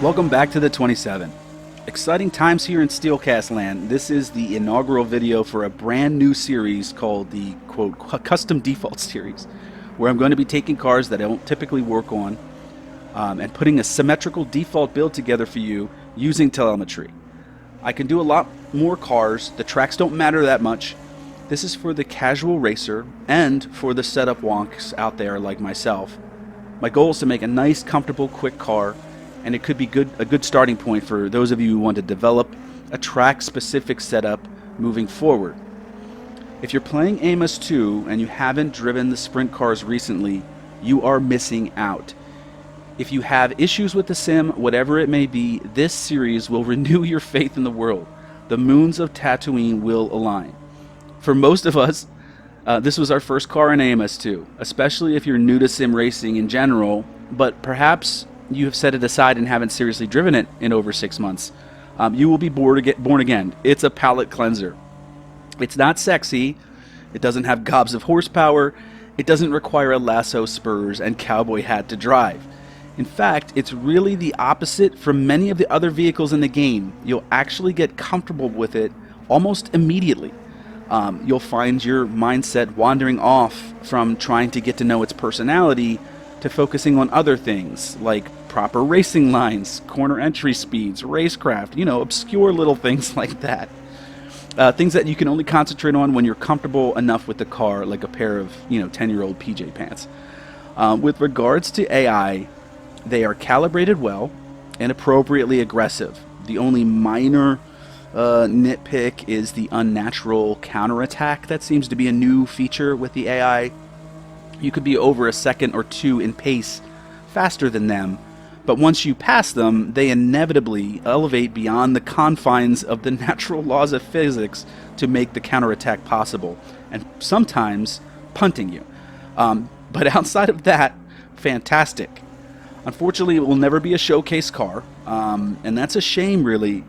Welcome back to the 27. Exciting times here in Steelcast land. This is the inaugural video for a brand new series called the quote custom default series, where I'm going to be taking cars that I don't typically work on and putting a symmetrical default build together for you using telemetry. I can do a lot more cars. The tracks don't matter that much. This is for the casual racer and for the setup wonks out there like myself. My goal is to make a nice, comfortable, quick car, and it could be a good starting point for those of you who want to develop a track-specific setup moving forward. If you're playing Amos 2 and you haven't driven the sprint cars recently, you are missing out. If you have issues with the sim, whatever it may be, this series will renew your faith in the world. The moons of Tatooine will align. For most of us, this was our first car in Amos 2, especially if you're new to sim racing in general, but perhaps you have set it aside and haven't seriously driven it in over 6 months. You will be born again. It's a palate cleanser. It's not sexy. It doesn't have gobs of horsepower. It doesn't require a lasso, spurs, and cowboy hat to drive. In fact, it's really the opposite from many of the other vehicles in the game. You'll actually get comfortable with it almost immediately. You'll find your mindset wandering off from trying to get to know its personality to focusing on other things like proper racing lines, corner entry speeds, racecraft, obscure little things like that. Things that you can only concentrate on when you're comfortable enough with the car, like a pair of, 10-year-old PJ pants. With regards to AI, they are calibrated well and appropriately aggressive. The only minor nitpick is the unnatural counterattack. That seems to be a new feature with the AI. You could be over a second or two in pace faster than them, but once you pass them, they inevitably elevate beyond the confines of the natural laws of physics to make the counterattack possible, and sometimes punting you. But outside of that, fantastic. Unfortunately, it will never be a showcase car, and that's a shame, really.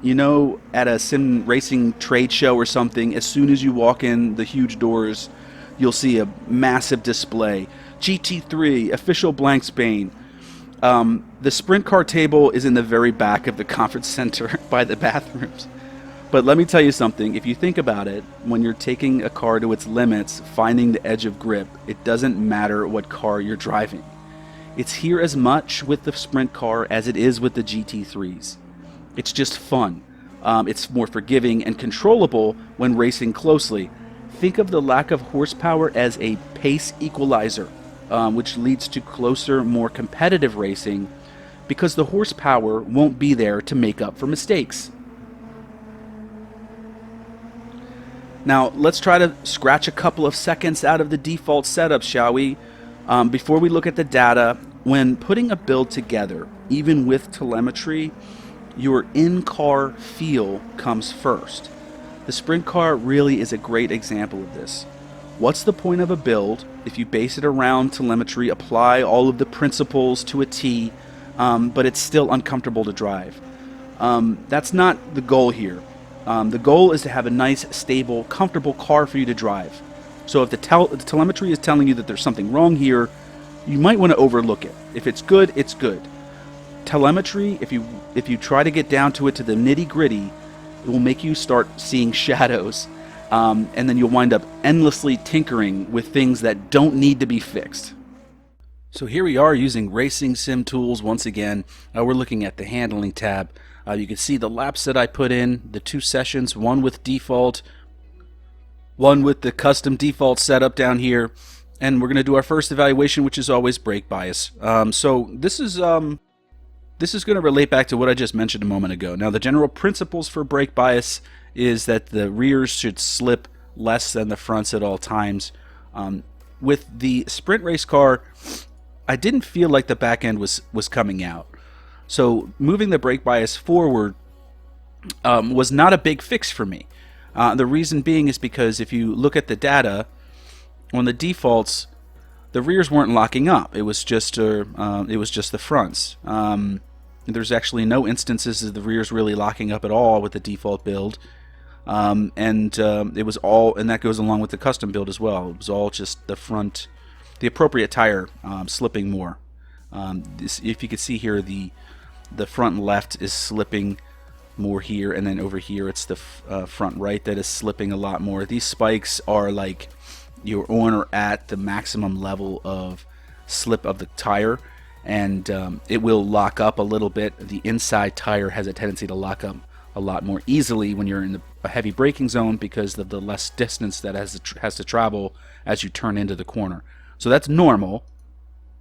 At a sim racing trade show or something, as soon as you walk in the huge doors, you'll see a massive display. GT3, official blank Spain. The sprint car table is in the very back of the conference center by the bathrooms. But let me tell you something. If you think about it, when you're taking a car to its limits, finding the edge of grip, it doesn't matter what car you're driving. It's here as much with the sprint car as it is with the GT3s. It's just fun. It's more forgiving and controllable when racing closely. Think of the lack of horsepower as a pace equalizer, which leads to closer, more competitive racing because the horsepower won't be there to make up for mistakes. Now, let's try to scratch a couple of seconds out of the default setup, shall we? Before we look at the data, when putting a build together, even with telemetry, your in-car feel comes first. The sprint car really is a great example of this. What's the point of a build if you base it around telemetry, apply all of the principles to a T, but it's still uncomfortable to drive? That's not the goal here. The goal is to have a nice, stable, comfortable car for you to drive. So if the telemetry is telling you that there's something wrong here, you might want to overlook it. If it's good, it's good. Telemetry, if you try to get down to it to the nitty-gritty, it will make you start seeing shadows, and then you'll wind up endlessly tinkering with things that don't need to be fixed. So here we are using racing sim tools once again. We're looking at the handling tab. You can see the laps that I put in, the 2 sessions, one with default, one with the custom default setup down here, and we're going to do our first evaluation, which is always brake bias. So this is going to relate back to what I just mentioned a moment ago. Now, the general principles for brake bias is that the rears should slip less than the fronts at all times. With the sprint race car, I didn't feel like the back end was coming out. So moving the brake bias forward was not a big fix for me. The reason being is because if you look at the data, on the defaults, the rears weren't locking up. It was just the fronts. There's actually no instances of the rears really locking up at all with the default build, it was all, and that goes along with the custom build as well. It was all just the front, the appropriate tire slipping more. If you could see here, the the front left is slipping more here, and then over here it's the front right that is slipping a lot more. These spikes are like you're on or at the maximum level of slip of the tire, and it will lock up a little bit. The inside tire has a tendency to lock up a lot more easily when you're in a heavy braking zone because of the less distance that has to travel as you turn into the corner. So that's normal.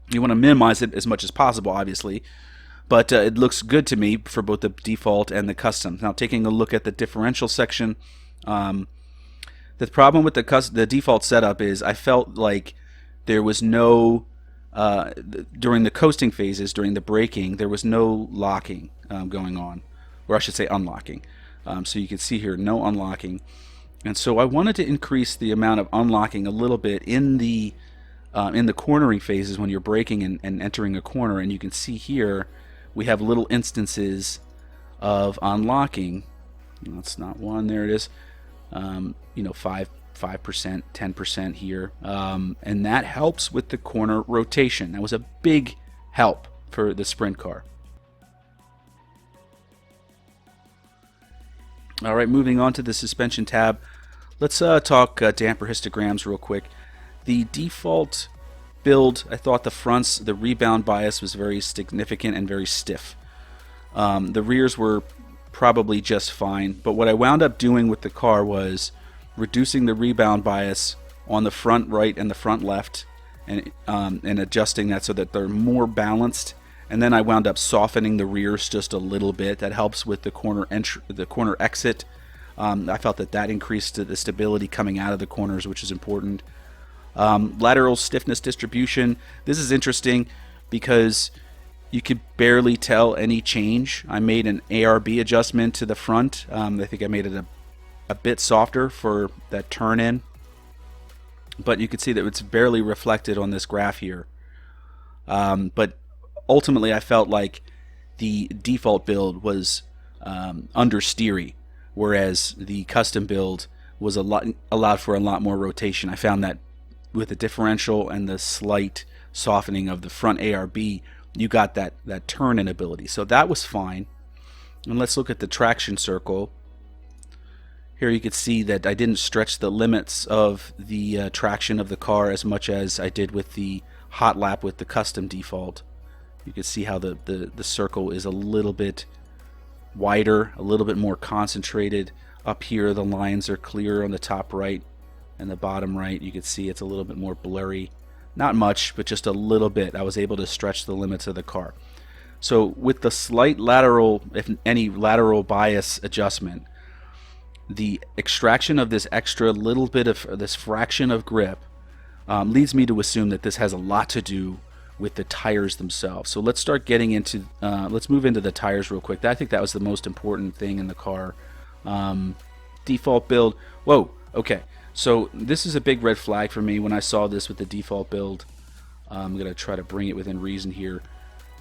You want to minimize it as much as possible, obviously, but it looks good to me for both the default and the custom. Now, taking a look at the differential section, the problem with the default setup is I felt like there was no during the coasting phases, during the braking, there was no locking going on, or I should say unlocking. So you can see here, no unlocking. And so I wanted to increase the amount of unlocking a little bit in the cornering phases when you're braking and entering a corner. And you can see here we have little instances of unlocking. That's not one. There it is. 5%, 10% here, and that helps with the corner rotation. That was a big help for the sprint car. All right, moving on to the suspension tab, let's talk damper histograms real quick. The default build, I thought the rebound bias was very significant and very stiff. The rears were probably just fine, but what I wound up doing with the car was reducing the rebound bias on the front right and the front left, and adjusting that so that they're more balanced. And then I wound up softening the rears just a little bit. That helps with the corner exit. I felt that increased the stability coming out of the corners, which is important. Lateral stiffness distribution. This is interesting because you could barely tell any change. I made an ARB adjustment to the front. I think I made it a bit softer for that turn in, but you can see that it's barely reflected on this graph here. But ultimately I felt like the default build was understeery, whereas the custom build was allowed for a lot more rotation. I found that with the differential and the slight softening of the front ARB, you got that turn in ability. So that was fine. And let's look at the traction circle. Here you can see that I didn't stretch the limits of the traction of the car as much as I did with the hot lap with the custom default. You can see how the circle is a little bit wider, a little bit more concentrated. Up here the lines are clearer on the top right and the bottom right. You can see it's a little bit more blurry. Not much, but just a little bit. I was able to stretch the limits of the car. So with the slight lateral, if any, lateral bias adjustment, the extraction of this extra little bit of this fraction of grip leads me to assume that this has a lot to do with the tires themselves. So let's start getting into, let's move into the tires real quick. I think that was the most important thing in the car. Default build. Whoa, okay. So this is a big red flag for me when I saw this with the default build. I'm going to try to bring it within reason here.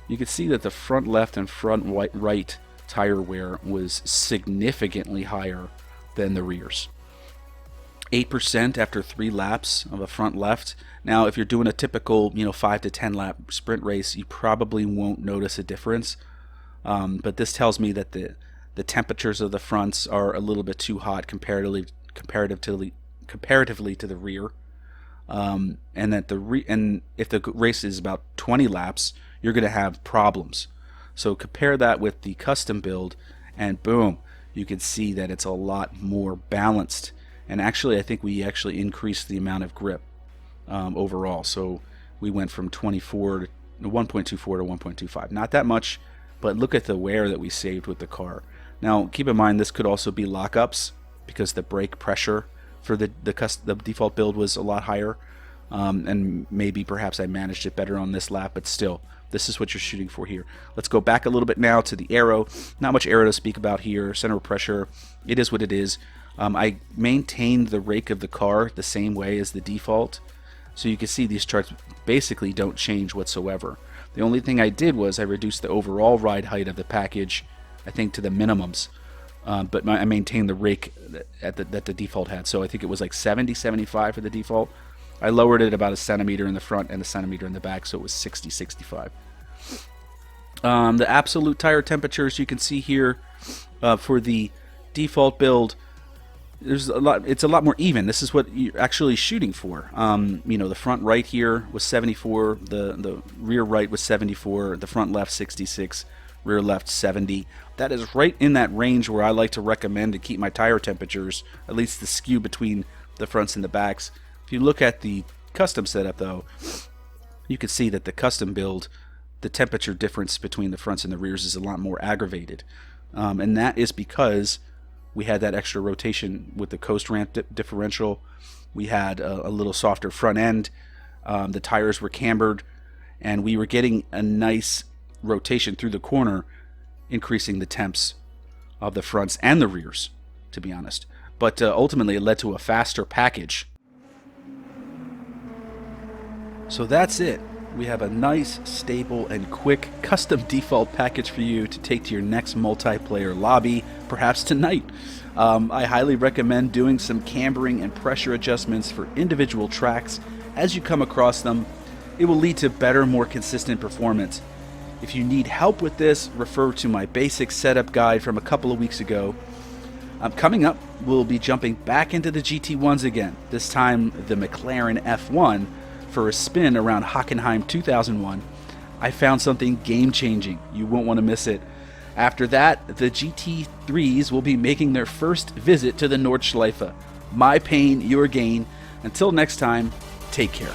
You can see that the front left and front right tire wear was significantly higher than the rears. 8% after 3 laps of a front left. Now, if you're doing a typical 5 to 10 lap sprint race, you probably won't notice a difference. But this tells me that the temperatures of the fronts are a little bit too hot comparatively to the rear, and that and if the race is about 20 laps, you're going to have problems. So compare that with the custom build, and boom, you can see that it's a lot more balanced. And actually, I think we actually increased the amount of grip overall. So we went from 1.24 to 1.25. Not that much, but look at the wear that we saved with the car. Now, keep in mind, this could also be lockups because the brake pressure for the default build was a lot higher, and maybe perhaps I managed it better on this lap, but still, this is what you're shooting for here. Let's go back a little bit now to the aero. Not much aero to speak about here. Center of pressure, it is what it is. I maintained the rake of the car the same way as the default, so you can see these charts basically don't change whatsoever. The only thing I did was I reduced the overall ride height of the package, I think, to the minimums. But I maintained the rake that the default had. So I think it was like 70, 75 for the default. I lowered it about a centimeter in the front and a centimeter in the back, so it was 60, 65. The absolute tire temperatures you can see here for the default build, it's a lot more even. This is what you're actually shooting for. The front right here was 74, the rear right was 74, the front left 66, rear left 70. That is right in that range where I like to recommend to keep my tire temperatures, at least the skew between the fronts and the backs. If you look at the custom setup though, you can see that the custom build, the temperature difference between the fronts and the rears is a lot more aggravated. And that is because we had that extra rotation with the coast ramp differential. We had a little softer front end. The tires were cambered, and we were getting a nice rotation through the corner, increasing the temps of the fronts and the rears, to be honest. But ultimately, it led to a faster package. So that's it. We have a nice, stable, and quick custom default package for you to take to your next multiplayer lobby, perhaps tonight. I highly recommend doing some cambering and pressure adjustments for individual tracks as you come across them. It will lead to better, more consistent performance. If you need help with this, refer to my basic setup guide from a couple of weeks ago. Coming up, we'll be jumping back into the GT1s again, this time the McLaren F1, for a spin around Hockenheim 2001. I found something game-changing. You won't want to miss it. After that, the GT3s will be making their first visit to the Nordschleife. My pain, your gain. Until next time, take care.